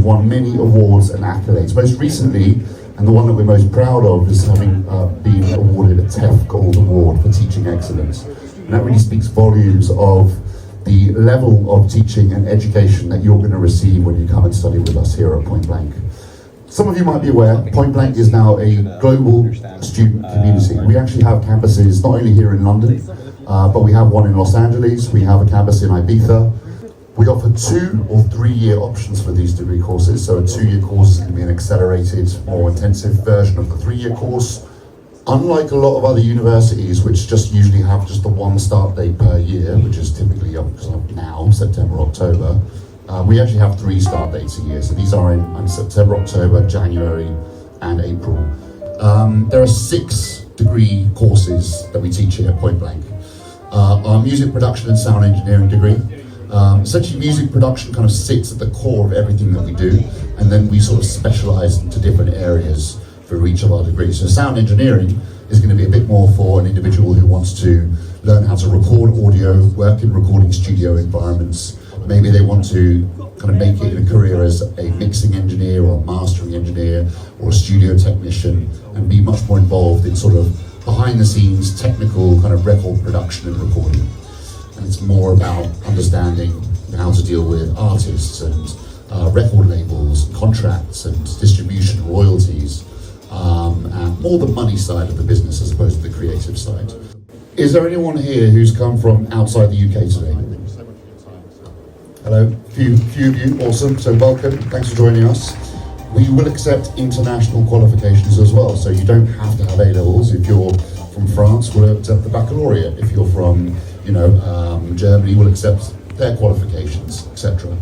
we've won many awards and accolades. Most recently, and the one that we're most proud of, is having been awarded a TEF Gold Award for teaching excellence. And that really speaks volumes of the level of teaching and education that you're going to receive when you come and study with us here at Point Blank. Some of you might be aware, Point Blank is now a global student community. We actually have campuses not only here in London, but we have one in Los Angeles, we have a campus in Ibiza. We offer 2 or 3 year options for these degree courses. So a 2-year course is going to be an accelerated, more intensive version of the 3-year course. Unlike a lot of other universities, which just usually have just the 1 start date per year, which is typically up now, September, October, we actually have 3 start dates a year. So these are in September, October, January, and April. There are 6 degree courses that we teach here at Point Blank. Our music production and sound engineering degree. Essentially, music production kind of sits at the core of everything that we do, and then we sort of specialize into different areas for each of our degrees. So sound engineering is going to be a bit more for an individual who wants to learn how to record audio, work in recording studio environments. Maybe they want to kind of make it in a career as a mixing engineer or a mastering engineer or a studio technician, and be much more involved in sort of behind the scenes technical kind of record production and recording. And it's more about understanding how to deal with artists and record labels, contracts and distribution, royalties, and more the money side of the business as opposed to the creative side. Is there anyone here who's come from outside the UK today? Hello, few of you, awesome, so welcome, thanks for joining us. We will accept international qualifications as well, so you don't have to have A-levels. If you're from France, we'll accept the baccalaureate. If you're from Germany, we'll accept their qualifications, etc.